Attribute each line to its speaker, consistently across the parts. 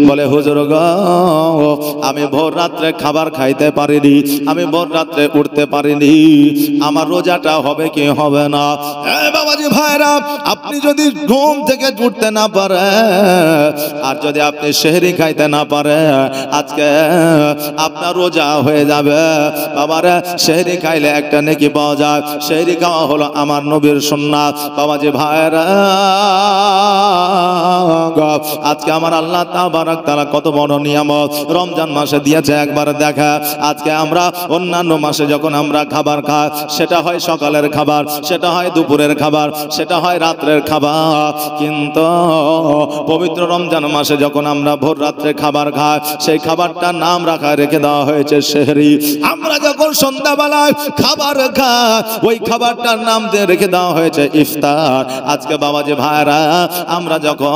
Speaker 1: বলে হুজুর গো আমি ভোর রাত্রে খাবার খাইতে পারিনি, আমি ভোর রাত্রে উঠতে পারিনি, আমার রোজাটা হবে কি হবে না? বাবাজি ভাইরা, আপনি যদি ঘুম থেকে উঠতে না পারে আর যদি আপনি সেহরি খাইতে না পারে, আজকে আপনার রোজা হয়ে যাবে। বাবারা সেহরি খাইলে একটা নেকি পাওয়া যায়, সেহরি খাওয়া হলো আমার নবীর সুন্নাত। বাবাজি ভাইরা, আজকে আমার আল্লাহ তাবারক তাআলা কত বড় নিয়ামত রমজান মাসে দিয়েছে একবার দেখা। আজকে আমরা অন্যান্য মাসে যখন আমরা খাবার খাই, সেটা হয় সকালের খাবার, সেটা হয় দুপুরের খাবার, সেটা হয় রাত্রের খাবার, কিন্তু পবিত্র রমজান মাসে যখন আমরা ভোর রাত্রে খাবার খাই, সেই খাবারটার নাম রেখে দেওয়া হয়েছে সেহরি। আমরা যখন সন্ধ্যাবেলায় খাবার খাই, ওই খাবারটার নাম দিয়ে রেখে দেওয়া হয়েছে ইফতার। আজকে বাবাজি ভাইরা, আমরা যখন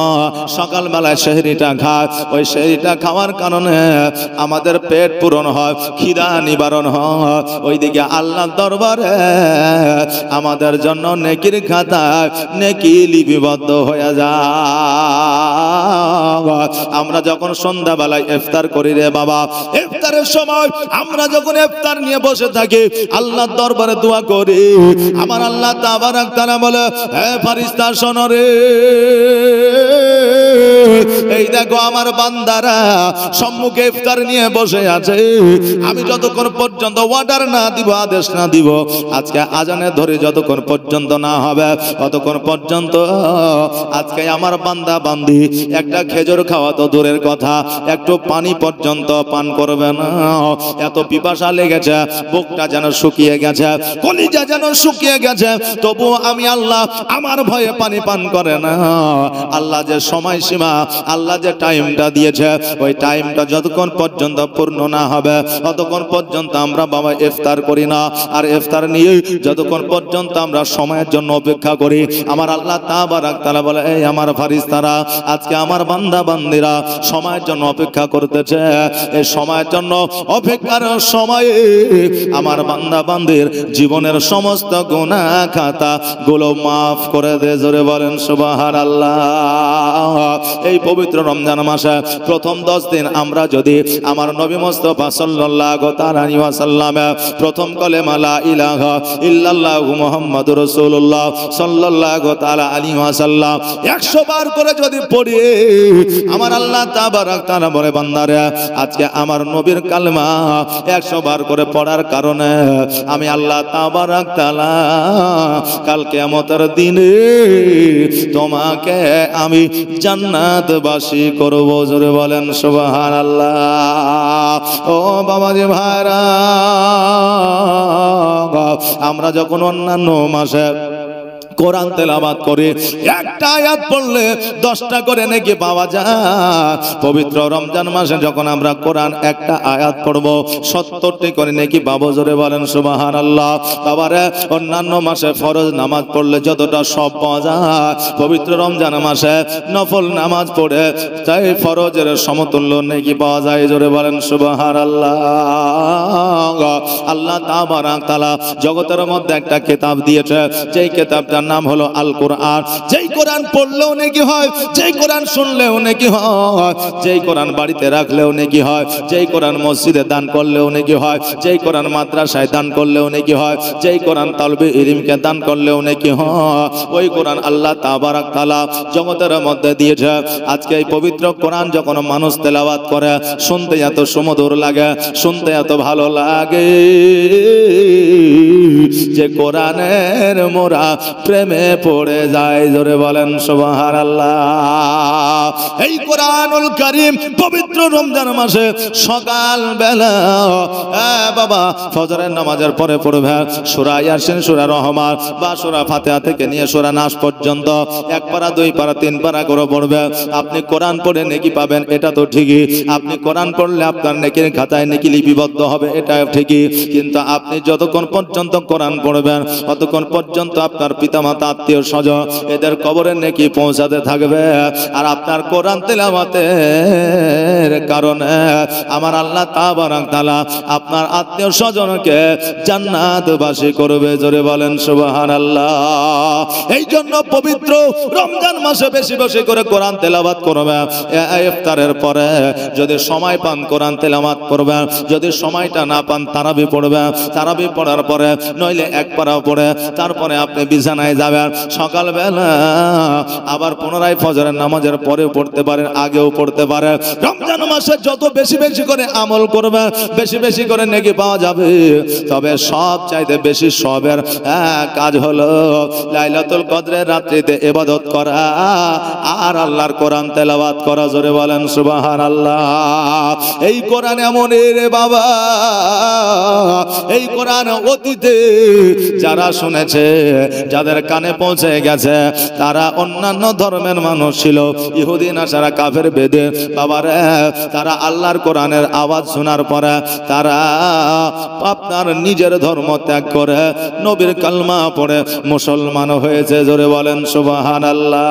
Speaker 1: সকালবেলায় সেহরিটা খাই, ওই সেহরিটা খাওয়ার কারণে আমাদের পেট পূরণ হয়, খিদা নিবারণ হয়, ওইদিকে আল্লাহর দরবারে আমাদের জন্য নেকির খাতায় নেকি লিপিবদ্ধ হয়ে যায়। আমরা যখন সন্ধ্যাবেলায় ইফতার করি রে বাবা, ইফতারের সময় আমরা যখন ইফতার নিয়ে বসে থাকি, আল্লাহর দরবারে দোয়া করি, আমার আল্লাহ তাবারক তাআলা বলে, হে ফেরেশতা শোনো রে, এই দেখো আমার বান্দারা সম্মুখে ইফতার নিয়ে বসে আছে, আমি যতক্ষণ পর্যন্ত অর্ডার না দিব, আদেশ না দিব, আজকে আজানে ধরে যতক্ষণ পর্যন্ত না হবে ততক্ষণ পর্যন্ত আজকে আমার বান্দা বান্দি একটা খেজুর খাওয়া তো দূরের কথা, একটু পানি পর্যন্ত পান করবে না। এত পিপাসা লেগেছে, বুকটা যেন শুকিয়ে গেছে, কলিজা যেন শুকিয়ে গেছে, তবু আমি আল্লাহ আমার ভয়ে পানি পান করে না। আল্লাহ যে সময়সীমা, আল্লাহ যে টাইমটা দিয়েছে, ওই টাইমটা যতক্ষণ পর্যন্ত পূর্ণ না হবে ততক্ষণ পর্যন্ত আমরা বাবা ইফতার করি না। আর ইফতার নিয়ে যতক্ষণ পর্যন্ত আমরা সময়ের জন্য অপেক্ষা করি, আমার আল্লাহ তাবারক তাআলা বলে, এই আমার ফেরেশতারা, আজকে আমার বান্দা বান্দিরা সময়ের জন্য অপেক্ষা করতেছে, এই সময়ের জন্য অপেক্ষার সময়ে আমার বান্দা বান্দির জীবনের সমস্ত গুনাহ খাতা গুলো মাফ করে দে। জোরে বলেন সুবহানাল্লাহ। এই পবিত্র রমজান মাসে প্রথম 10 দিন আমরা যদি আমার নবী মুস্তাফা সাল্লাল্লাহু তাআলা আলাইহি ওয়াসাল্লাম প্রথম কলেমা লা ইলাহা ইল্লাল্লাহু মুহাম্মাদুর রাসূলুল্লাহ সাল্লাল্লাহু তাআলা আলাইহি ওয়াসাল্লাম 100 বার করে যদি পড়ি, আমার আল্লাহ তাবারক তাআলা বলে, বান্দারা আজকে আমার নবীর কালেমা 100 বার করে পড়ার কারণে আমি আল্লাহ তাবারক তাআলা কাল কিয়ামতের দিনে তোমাকে আমি জান্নাতবাসী করব। জোরে বলেন সুবহানাল্লাহ। ও বাবাজি ভাইরা, আমরা যখন অন্যান্য মাসে কোরআন তেলাওয়াত করে একটা আয়াত পড়লে 10টা করে নেকি পাওয়া যায়, পবিত্র রমজান মাসে যখন আমরা কোরআন একটা আয়াত পড়ব 70টি করে নেকি পাবো। জোরে বলেন সুবহানাল্লাহ। বাবারে, অন্যান্য মাসে ফরজ নামাজ পড়লে যতটা সব পাওয়া যায়, পবিত্র রমজান মাসে নফল নামাজ পড়ে তাই ফরজের সমতুল্য নেকি পাওয়া যায়। জোরে বলেন সুবহানাল্লাহ। আল্লাহ তাবারক তাআলা জগতের মধ্যে একটা কিতাব দিয়েছে, যেই কিতাবটা নাম হলো আল কোরআন। যেই কোরআন পড়লেও নেকি হয়, যেই কোরআন শুনলেও নেকি হয়, যেই কোরআন বাড়িতে রাখলেও নেকি হয়, যেই কোরআন মসজিদে দান করলেও নেকি হয়, যেই কোরআন মাদ্রাসায় দান করলেও নেকি হয়, যেই কোরআন তালবে ইলমকে দান করলেও নেকি হয়, ওই কোরআন আল্লাহ তাবারক তাআলা জগতের মধ্যে দিয়েছে। আজকে এই পবিত্র কোরআন যখন মানুষ তেলাওয়াত করে, শুনতে এত সুমধুর লাগে, শুনতে এত ভালো লাগে যে কোরআনের মোরা প্রেমে পড়ে যায়। জোরে বলেন সুবহানাল্লাহ। এই কোরআনুল কারীম পবিত্র রমজান মাসে সকাল বেলা বাবা ফজরের নামাজের পরে পড়বে সূরা ইয়াসিন, সূরা রহমান বা সূরা ফাতিহা থেকে নিয়ে সূরা নাস পর্যন্ত 1 পারা 2 পারা 3 পারা করে পড়বে। আপনি কোরআন পড়ে নেকি পাবেন, এটা তো ঠিকই। আপনি কোরআন পড়লে আপনার নেকির খাতায় নেকি লিপিবদ্ধ হবে, এটা ঠিকই। কিন্তু আপনি যতক্ষণ পর্যন্ত কোরআন পড়বেন ততক্ষণ পর্যন্ত আপনার পিতা মাতা আত্মীয় স্বজন এদের কবরে নেকি পৌঁছাতে থাকবে। আর আপনার কোরআন তেলাওয়াতের কারণে আমার আল্লাহ তাবারক তাআলা আপনার আত্মীয় স্বজনকে জান্নাতবাসী করবে। জোরে বলেন সুবহানাল্লাহ। এই জন্য পবিত্র রমজান মাসে বেশি বেশি করে কোরআন তেলাওয়াত করবে। ইফতারের পরে যদি সময় পান কোরআন তেলাওয়াত করবে, যদি সময়টা না পান তারাবি পড়বে, তারাবি পড়ার পরে নইলে এক পারা পড়ে তারপরে আপনি বিছানায় যাবেন। সকালবেলা আবার পুনরায় ফজরের নামাজের পরে পড়তে পারেন, আগেও পড়তে পারেন। রমজান মাসে যত বেশি বেশি করে আমল করবে বেশি বেশি করে নেকি পাওয়া যাবে। তবে সব চাইতে বেশি সবের কাজ হলো লাইলাতুল কদরের রাত্রিতে ইবাদত করা আর আল্লাহর কোরআন তেলাওয়াত করা। জোরে বলেন সুবহানাল্লাহ। এই কোরআন এমন রে বাবা, এই কোরআন অতীতে যারা শুনেছে, যাদের কানে পৌঁছে গেছে, তারা অন্যান্য ধর্মের মানুষ ছিল, ইহুদি নাসারা কাফের বেদে বাবারে, তারা আল্লাহর কোরআনের আওয়াজ শোনার পরে তারা আপনার নিজের ধর্ম ত্যাগ করে নবীর কালমা পড়ে মুসলমান হয়েছে। জোরে বলেন সুবহানাল্লাহ।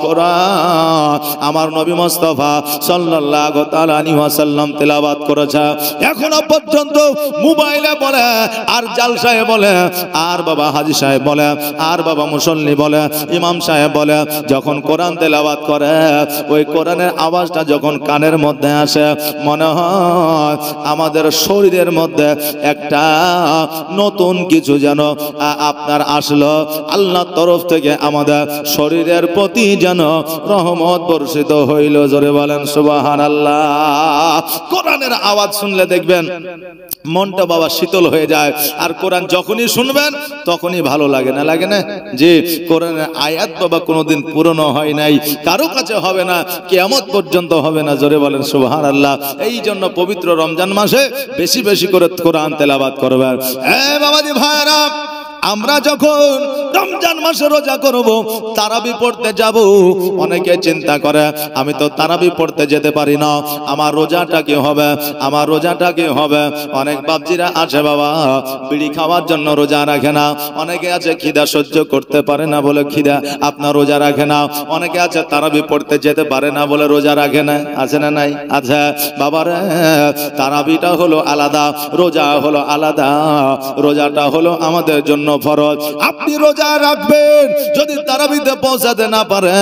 Speaker 1: কোরআন আমার নবী মুস্তাফা সাল্লাল্লাহু তাআলা আলাইহি ওয়াসাল্লাম তেলাওয়াত করেছে। এখনো পর্যন্ত মোবাইলে বলে আর জালসায় বলে আর বাবা হাজী সাহেব বলে আর বাবা মুসল্লি বলে ইমাম সাহেব বলে, যখন কোরআন তেলাওয়াত করে ওই কোরআনের আওয়াজটা যখন কানের মধ্যে আসে মনে হয় আমাদের শরীরের মধ্যে একটা নতুন কিছু যেন আপনার আসলো আল্লাহর তরফ থেকে, আমাদের শরীরের প্রতি যেন রহমত বর্ষিত হইল। জোরে বলেন সুবহানাল্লাহ। কোরআনের আওয়াজ শুনলে দেখবেন মনটা বাবা শীতল হয়ে যায়। আর কোরআন যখনই শুনবেন তখনই ভালো লাগে না, লাগে না? যে কোরআনের আয়াত বাবা কোনোদিন পুরনো হয় নাই, কারো কাছে হবে না, কিয়ামত পর্যন্ত হবে না। জোরে বলেন সুবহানাল্লাহ। এই জন্য পবিত্র রমজান মাসে বেশি বেশি করে কোরআন তেলাওয়াত করবেন। বাবাজি ভাইরা, আমরা যখন রমজান মাসে রোজা করব, তারাবি পড়তে যাব, অনেকে চিন্তা করে আমি তো তারাবি পড়তে যেতে পারি না, আমার রোজাটা কি হবে, আমার রোজাটা কি হবে। অনেক বাপজিরা আছে বাবা বিড়ি খাওয়ার জন্য রোজা রাখে না, অনেকে আছে খিদা সহ্য করতে পারে না বলে খিদা আপনার রোজা রাখে না, অনেকে আছে তারাবি পড়তে যেতে পারে না বলে রোজা রাখে না। আছে না নাই? আচ্ছা বাবারে, তারাবিটা হলো আলাদা, রোজা হলো আলাদা। রোজাটা হলো আমাদের জন্য ফরজ। আপনি রোজা রাখবেন, যদি তারাবিতে পৌঁছাতে না পারে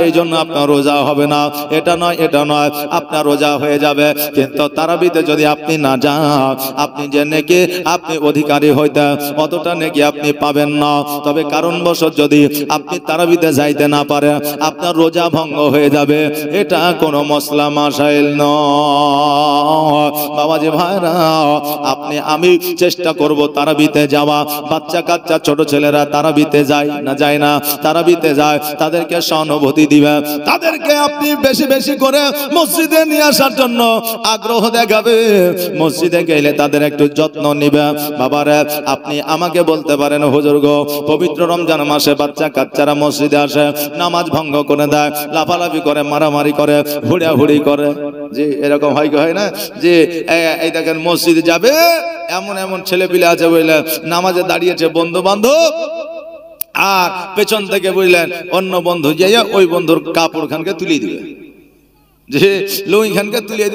Speaker 1: এই জন্য আপনার রোজা হবে না, এটা নয় এটা নয়, আপনার রোজা হয়ে যাবে। কিন্তু তারাবিতে যদি আপনি না যান, আপনি যে নেকি আপনি অধিকারী হইতে অতটা নেকি আপনি পাবেন না। তবে কারণবশত যদি আপনি তারাবিতে যাইতে না পারে আপনার রোজা ভঙ্গ হয়ে যাবে, এটা কোনো মশলা মাসাইল নয়। বাবাজি ভাইরা, আপনি আমি চেষ্টা করব তারাবিতে যাওয়া। বাচ্চা কাচ্চা ছোট ছেলেরা তারাবিতে যায় না, যায় না? তারাবিতে যায়, তাদেরকে সহানুভূতি দিবে, তাদেরকে আপনি বেশি বেশি করে মসজিদে নিয়ে আসার জন্য আগ্রহ দেখাবে। মসজিদে গেলে তাদের একটু যত্ন নিবে। বাবারে, আপনি আমাকে বলতে পারেন হুজুর গো, পবিত্র রমজান মাসে বাচ্চা কাচ্চারা মসজিদে আসে, নামাজ ভঙ্গ করে দেয়, লাফালাফি করে, মারামারি করে, হুড়াহুড়ি করে, যে এরকম হয় না? যে এই দেখেন মসজিদে যাবে, এমন এমন ছেলে পিলে আছে বুঝলে, নামাজে দাঁড়িয়েছে বন্ধু বান্ধব, আর পেছন থেকে বুঝলেন অন্য বন্ধু যাইয়া ওই বন্ধুর কাপড় খানকে তুলিয়ে দিবে, যে লুঙ্গি খানকে তুলিয়ে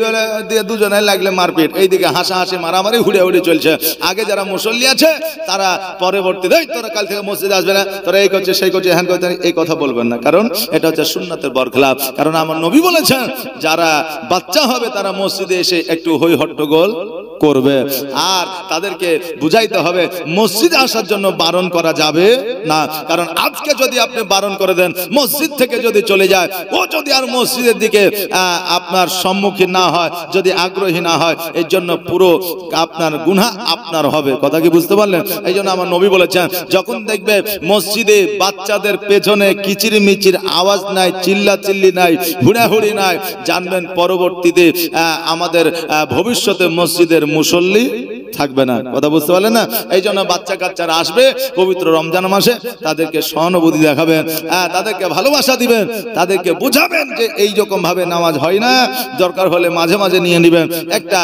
Speaker 1: দিয়ে দুজনে লাগলে মারপিট, এইদিকে হাসাহাসি মারামারি হুড়ে চলছে। আগে যারা মুসল্লি আছে তারা পরবর্তীতে তোরা কাল থেকে মসজিদে আসবে না, তোরা এই করছে সেই করছে হ্যান করছে, এই কথা বলবেন না, কারণ এটা হচ্ছে সুন্নাতের বরখলাফ। কারণ আমার নবী বলেছেন যারা বাচ্চা হবে তারা মসজিদে এসে একটু হই হট্টগোল করবে, আর তাদেরকে বুঝাইতে হবে মসজিদে আসার জন্য বারণ করা যাবে না। কারণ আজকে যদি আপনি বারণ করে দেন, মসজিদ থেকে যদি চলে যায়, ও যদি আর মসজিদের দিকে আপনার সম্মুখীন না হয়, যদি আগ্রহী না হয়, এই জন্য পুরো আপনার গুনাহ আপনার হবে। কথা কি বুঝতে পারলেন? এই জন্য আমার নবী বলেছেন যখন দেখবে মসজিদে বাচ্চাদের পেছনে কিচির মিচির আওয়াজ নাই, চিল্লা চিল্লি নাই, হুড়াহুড়ি নাই, জানবেন পরবর্তীতে আমাদের ভবিষ্যতে মসজিদের মুসল্লি থাকবে না। কথা বুঝতে পারলেন না? এই জন্য বাচ্চা কাচ্চারা আসবে পবিত্র রমজান মাসে, তাদেরকে সহানুভূতি দেখাবেন, তাদেরকে ভালোবাসা দিবেন, তাদেরকে বুঝাবেন যে এই রকম ভাবে নামাজ হয় না, দরকার হলে মাঝে মাঝে নিয়ে নেবেন। একটা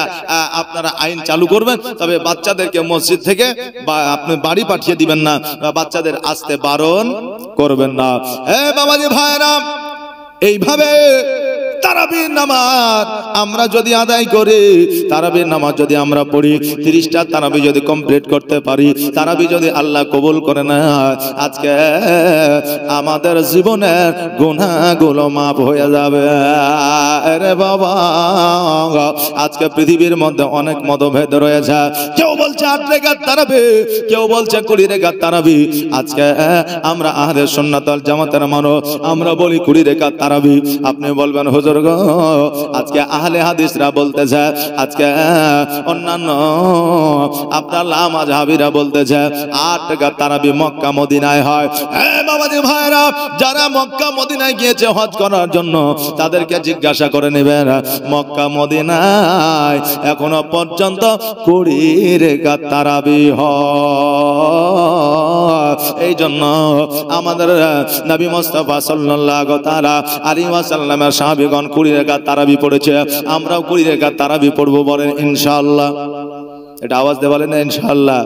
Speaker 1: আপনারা আইন চালু করবেন, তবে বাচ্চাদেরকে মসজিদ থেকে আপনি বাড়ি পাঠিয়ে দিবেন না, বাচ্চাদের আসতে বারণ করবেন না। বাবাজি ভাইরা, এইভাবে তারাবির নামাজ আমরা যদি আদায় করি, তারাবির নামাজ যদি আমরা পড়ি, 30টা তারাবি যদি কমপ্লিট করতে পারি, তারাবি যদি আল্লাহ কবুল করে না, আজকে আমাদের জীবনের গুনাহগুলো মাফ হয়ে যাবে। আরে বাবা, আজকে পৃথিবীর মধ্যে অনেক মতভেদ রয়েছে। কেউ বলছে 8 রাকাত তারাবি, কেউ বলছে 20 রাকাত তারাবি। আজকে আমরা আহলে সুন্নাত ওয়াল জামাতের মানুষ, আমরা বলি 20 রাকাত তারাবি। আপনি বলবেন হুজুর গো, আজকে আহলে হাদিসরা বলতেছে, আজকে অন্যান্য আপনার লামাযহাবীরা বলতেছে 8 রাকাত তারাবি মক্কা মদিনায় হয়। বাবাজি ভাইরা, যারা মক্কা মদিনায় গিয়েছে হজ করার জন্য, তাদেরকে জিজ্ঞাসা করে নেবেন মক্কা মদিনায় এখনো পর্যন্ত 20 রাকাত তারাবি হয়। এই জন্য আমাদের নবী মুস্তাফা সাল্লাল্লাহু তাআলা আলাইহি ওয়াসাল্লামের সাহাবীগণ 20 রাকাত তারাবি পড়েছে, আমরাও 20 রাকাত তারাবি পড়বো, বলেন ইনশাআল্লাহ। এটা আওয়াজ দিয়ে বলেন না ইনশাআল্লাহ।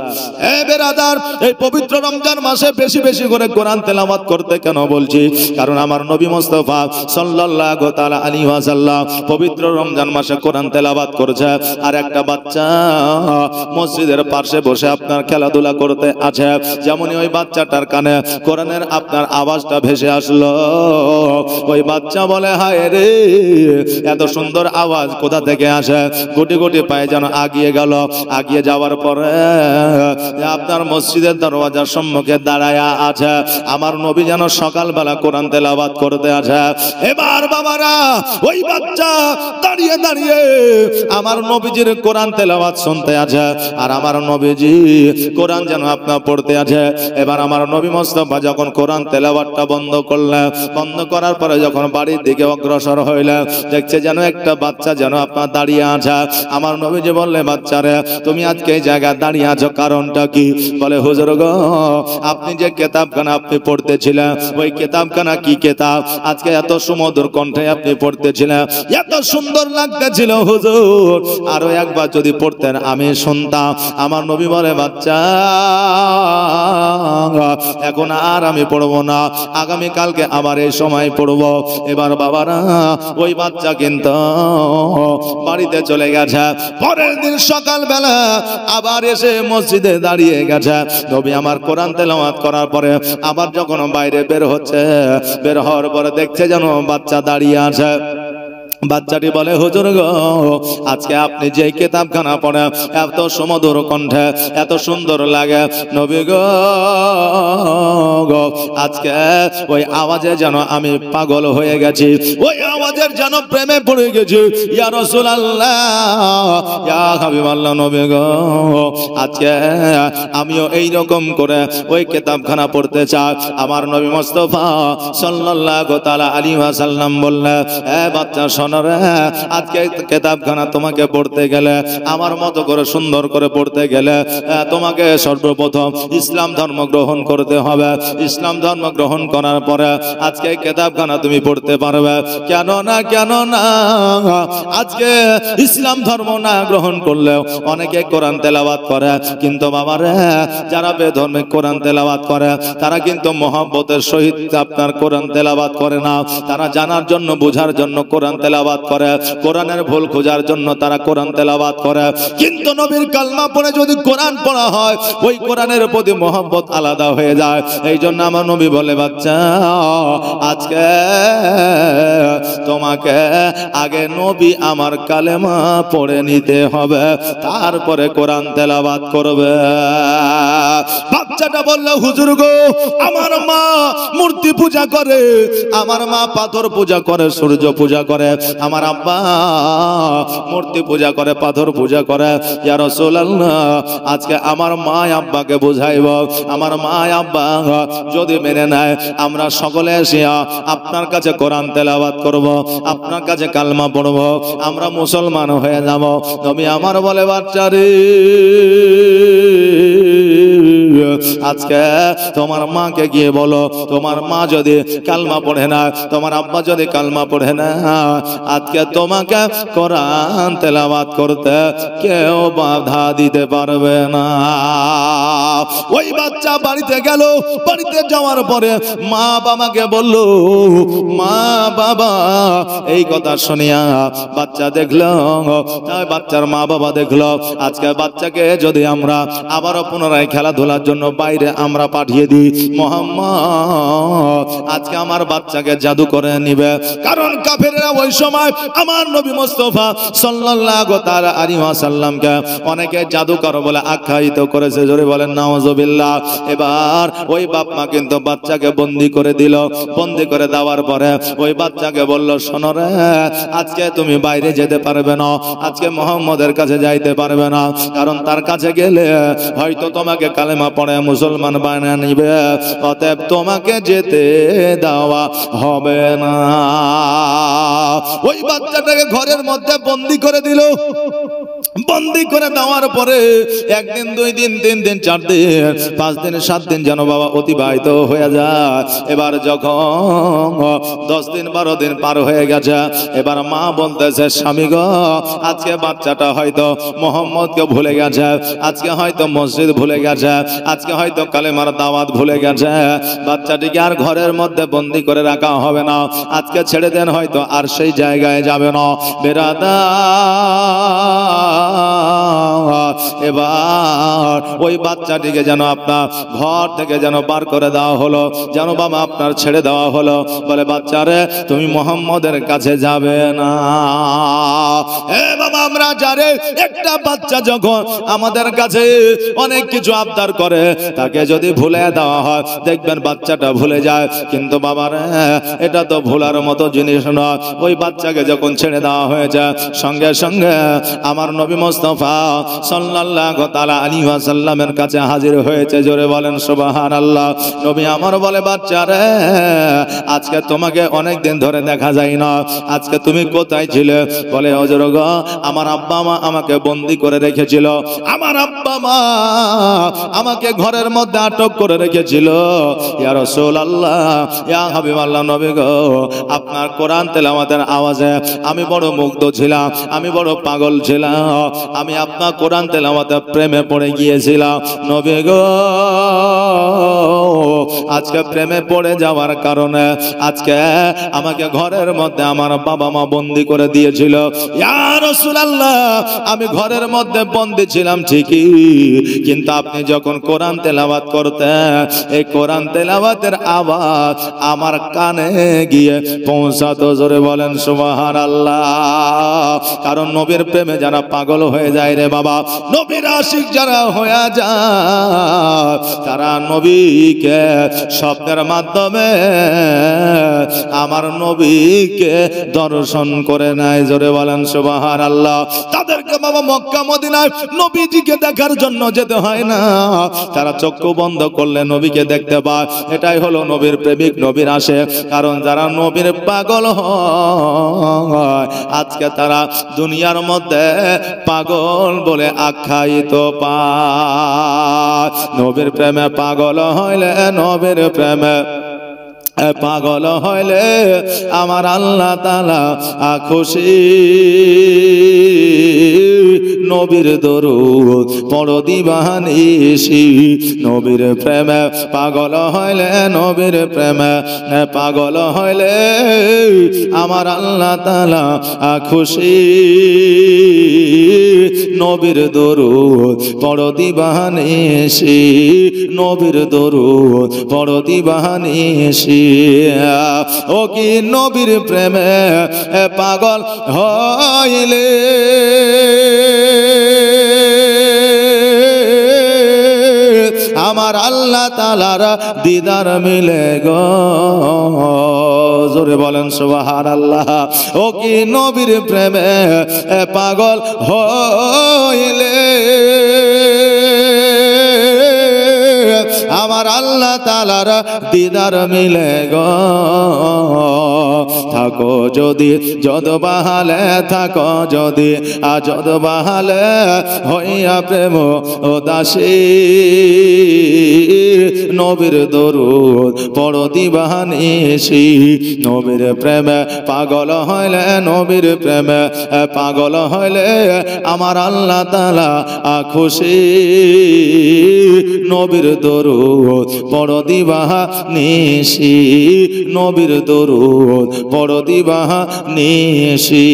Speaker 1: বেরাদার, এই পবিত্র রমজান মাসে বেশি বেশি করে কোরআন তেলাওয়াত করতে কেন বলছি? কারণ আমার নবী মুস্তাফা সাল্লাল্লাহু তাআলা আলাইহি ওয়াসাল্লাম পবিত্র রমজান মাসে কোরআন তেলাওয়াত করেছে, আর একটা বাচ্চা মসজিদের পাশে বসে আপনার খেলাধুলা করতে আছে, যেমনই ওই বাচ্চাটার কানে কোরআনের আপনার আওয়াজটা ভেসে আসলো, ওই বাচ্চা বলে হায় রে, এত সুন্দর আওয়াজ কোথা থেকে আসে? গুটি গুটি পায়ে যেন আগিয়ে গেল। আগিয়ে যাওয়ার পরে আপনার মসজিদের দরওয়াজার সম্মুখে দাঁড়ায়া আছে, আমার নবী যেন সকালবেলা কোরআন তেলাওয়াত করতে আছে। এবার বাবারা, ওই বাচ্চা দাঁড়িয়ে দাঁড়িয়ে আমার নবীজির কোরআন তেলাওয়াত শুনতে আছে, আর আমার নবীজি কোরআন যেন আপনার পড়তে আছে। এবার আমার নবী মুস্তাফা যখন কোরআন তেলাওয়াতটা বন্ধ করলেন, বন্ধ করার পরে যখন বাড়ির দিকে অগ্রসর হইলেন, দেখছে যেন একটা বাচ্চা যেন আপনার দাঁড়িয়ে আছে। আমার নবীজি বললে, বাচ্চারে তুমি আজকে এই জায়গায় দাঁড়িয়ে আছো, কারণটা কি? বলে হুজুর গো, আপনি যে কিতাবখানা আপনি পড়তেছিলেন, ওই কিতাবখানা কি কিতাব? আজকে এত সুমধুর কণ্ঠে আপনি পড়তেছিলেন, এত সুন্দর লাগতেছিল হুজুর, আরো একবার যদি পড়তেন আমি শুনতাম। আমার নবী বলে, বাচ্চা এখন আর আমি পড়বো না, আগামী কালকে আবার এই সময় পড়বো। এবার বাবারা, ওই বাচ্চা কিন্তু বাড়িতে চলে গেছে। পরের দিন সকালবেলা আবার এসে মসজিদে দাঁড়িয়ে গেছে। নবী আমার কোরআন তেলাওয়াত করার পরে আবার যখন বাইরে বের হচ্ছে, বের হওয়ার পরে দেখছে যেন বাচ্চা দাঁড়িয়ে আছে। বাচ্চাটি বলে, হুজুর গো, আজকে আপনি যে কিতাবখানা পড়ে এত সুমধুর কণ্ঠে এত সুন্দর লাগে, নবী গো, আজকে ওই আওয়াজে যেন আমি পাগল হয়ে গেছি, ওই আওয়াজের যেন প্রেমে পড়ে গেছি। ইয়া রাসূলুল্লাহ, ইয়া হাবিবাল্লাহ, নবী গো, আজকে আমিও এই রকম করে ওই কিতাবখানা পড়তে চাই। আমার নবী মুস্তাফা সাল্লাল্লাহু তাআলা আলাইহি ওয়াসাল্লাম বললেন, বাচ্চা শোনো রে, আজকে কিতাবখানা তোমাকে পড়তে গেলে, আমার মতো করে সুন্দর করে পড়তে গেলে, তোমাকে সর্বপ্রথম ইসলাম ধর্ম গ্রহণ করতে হবে। ইসলাম ধর্ম গ্রহণ করার পরে আজকে কিতাবখানা তুমি পড়তে পারবে। কেন না আজকে ইসলাম ধর্ম না গ্রহণ করলেও অনেকে কোরআন তেলাওয়াত করে, কিন্তু বাবা রে, যারা বেধর্মে কোরআন তেলাওয়াত করে তারা কিন্তু মহব্বতের সহিত আপনার কোরআন তেলাওয়াত করে না। তারা জানার জন্য, বোঝার জন্য কোরআন তেলাওয়াত করে, কোরআনের ভুল খোঁজার জন্য তারা কোরআন তেলাওয়াত করে। কিন্তু নবীর কালমা পড়ে যদি কোরআন পড়া হয়, ওই কোরআনের প্রতি মহব্বত আলাদা হয়ে যায়। এই জন্য আমার নবী বলে, বাচ্চা আজকে তোমাকে আগে নবী আমার কালেমা পড়ে নিতে হবে, তারপরে কোরআন তেলাওয়াত করবে। বাচ্চাটা বলল, হুজুর গো, আমার মা মূর্তি পূজা করে, আমার মা পাথর পূজা করে, সূর্য পূজা করে, আমার আব্বা মূর্তি পূজা করে, পাথর পূজা করে। ইয়া রাসূলুল্লাহ, আজকে আমার মা আব্বাকে বুঝাইব, আমার মা আব্বা যদি মেনে নেয়, আমরা সকলে এসে আপনার কাছে কোরআন তেলাওয়াত করব, আপনার কাছে কালমা পড়ব, আমরা মুসলমান হয়ে যাব। নবী আমার বলে, বাচ্চারে আজকে তোমার মাকে গিয়ে বলো, তোমার মা যদি কালমা পড়ে না, তোমার আব্বা যদি কালমা পড়ে না, আজকে তোমাকে কোরআন তেলাওয়াত করতে কেউ বাধা দিতে পারবে না। ওই বাচ্চা বাড়িতে গেল, বাড়িতে যাওয়ার পরে মা বাবাকে বলল, মা বাবা এই কথা শুনিয়া বাচ্চা দেখলো, বাচ্চার মা বাবা দেখলো, আজকে বাচ্চাকে যদি আমরা আবারও পুনরায় খেলাধুলার জন্য বাইরে আমরা পাঠিয়ে দিই, মুহাম্মদ আজকে আমার বাচ্চাকে জাদু করে নিবে। কারণ কাফেররা ওই সময় আমার নবী মুস্তাফা সাল্লাল্লাহু তাআলা আলাইহি ওয়াসাল্লামকে অনেকে জাদুকর বলে আখ্যায়িত করেছে। জোরে বলেন নাউজুবিল্লাহ। এবার ওই বাপ মা কিন্তু বাচ্চাকে বন্দি করে দিল। বন্দি করে দেওয়ার পরে ওই বাচ্চাকে বলল, শোনো রে, আজকে তুমি বাইরে যেতে পারবে না, আজকে মুহাম্মদের কাছে যাইতে পারবে না, কারণ তার কাছে গেলে হয়তো তোমাকে কালেমা পড়ে মুসলমান বানিয়ে নিবে, অতএব তোমাকে যেতে দেওয়া হবে না। ওই বাচ্চাটাকে ঘরের মধ্যে বন্দি করে দিল। বন্দি করে দেওয়ার পরে একদিন, 2 দিন, 3 দিন, 4 দিন, 5 দিন, 7 দিন যেন বাবা অতিবাহিত হয়ে যায়। এবার যখন 10 দিন 12 দিন পার হয়ে গেছে, এবার মা বলতেছে, স্বামী গো, আজকে বাচ্চাটা হয়তো মোহাম্মদকে ভুলে গেছে, আজকে হয়তো মসজিদ ভুলে গেছে, আজকে হয়তো কালেমার দাওয়াত ভুলে গেছে, বাচ্চাটিকে আর ঘরের মধ্যে বন্দি করে রাখা হবে না, আজকে ছেড়ে দেন, হয়তো আর সেই জায়গায় যাবে না। এবার ওই বাচ্চাটিকে যেন আপনার ঘর থেকে যেন বার করে দেওয়া হলো, যেন বাবা আপনার ছেড়ে দেওয়া হলো। বলে, বাচ্চারে তুমি মুহাম্মদের কাছে যাবে না। বাবা আমরা যারে একটা বাচ্চা যখন আমাদের কাছে অনেক কিছু আবদার করে, তাকে যদি ভুলে দেওয়া হয়, দেখবেন বাচ্চাটা ভুলে যায়। কিন্তু বাবারে এটা তো ভুলার মতো জিনিস নয়। ওই বাচ্চাকে যখন ছেড়ে দেওয়া হয়েছে, সঙ্গে সঙ্গে আমার নবী মুস্তাফা সাল্লাল্লাহু তাআলা আলাইহি ওয়াসাল্লামের কাছে হাজির হয়েছে। জোরে বলেন সুবহানাল্লাহ। নবী আমার বলে, বাচ্চারে আজকে তোমাকে অনেক দিন ধরে দেখা যায় না, আজকে তুমি কোথায় ছিলে? বলে, হুজুর গো, আমার আব্বা মা আমাকে বন্দি করে রেখেছিল, আমার আব্বা মা আমাকে ঘরের মধ্যে আটক করে রেখেছিল। ইয়া রাসূলুল্লাহ, ইয়া হাবিবাল্লাহ, নবী গো, আপনার কোরআন তেলাওয়াতের আওয়াজে আমি বড় মুগ্ধ ছিলাম, আমি বড় পাগল ছিলাম, আমি আপনার কোরআন তেলাওয়াতে প্রেমে পড়ে গিয়েছিলাম। নবী গো, আজকে প্রেমে পড়ে যাওয়ার কারণে আজকে আমাকে ঘরের মধ্যে আমার বাবা মা বন্দি করে দিয়েছিল। ইয়া রাসূলুল্লাহ, আমি ঘরের মধ্যে বন্দি ছিলাম ঠিকই, কিন্তু আপনি যখন কোরআন তেলাওয়াত করতেন, এই কোরআন তেলাওয়াতের আওয়াজ আমার কানে গিয়ে পৌঁছাতো। জোরে বলেন সুবহানাল্লাহ। কারণ নবীর প্রেমে যারা পাগল হয়ে যায় রে বাবা, নবীর আশিক যারা হয়ে যায়, তারা নবীকে শব্দের মাধ্যমে আমার নবীকে দর্শন করে নেয়। জোরে বলেন সুবহানাল্লাহ। তাদেরকে বাবা মক্কা মদিনায় নবীজিকে দেখার জন্য যেতে হয় না, তারা চক্ষু বন্ধ করলে নবীকে দেখতে পায়। এটাই হলো নবীর প্রেমিক, নবীর আশিক। কারণ যারা নবীর পাগল হয়, আজকে তারা দুনিয়ার মধ্যে পাগল বলে আখ্যায়িত পায়। নবীর প্রেমে পাগল হইলে, নবীর প্রেমে পাগল হইলে আমার আল্লাহ তাআলা খুশি। নবীর দরুদ পড়ো দিবানিশি, নবীর প্রেমে পাগল হইলে, নবীর প্রেমে পাগল হইলে আমার আল্লাহ তাআলা খুশি। নবীর দরুদ পড়ো দিবানিশি, নবীর দরুদ পড়ো দিবানিশি। ও কি নবীর প্রেমে পাগল হইলে আমার আল্লাহ আল্লাহ তাআলার দিদার মিলে গো। জোরে বলেন সুবহানাল্লাহ। ও কি নবীর প্রেমে পাগল হইলে আমার আল্লাহ তাআলার দিদার মিলে গো। থাকো যদি যদ বাহালে, থাকো যদি আজদ বাহালে, হইয়া প্রেম ও দাসী নবীর দরুদ পড় দিবানিশি। নবীর প্রেমে পাগল হইলে, নবীর প্রেমে পাগল হইলে আমার আল্লাহ তাআলা খুশি। নবীর দরুদ পড় দিবানিশি, নবীর দরুদ পড় দিবানিশি।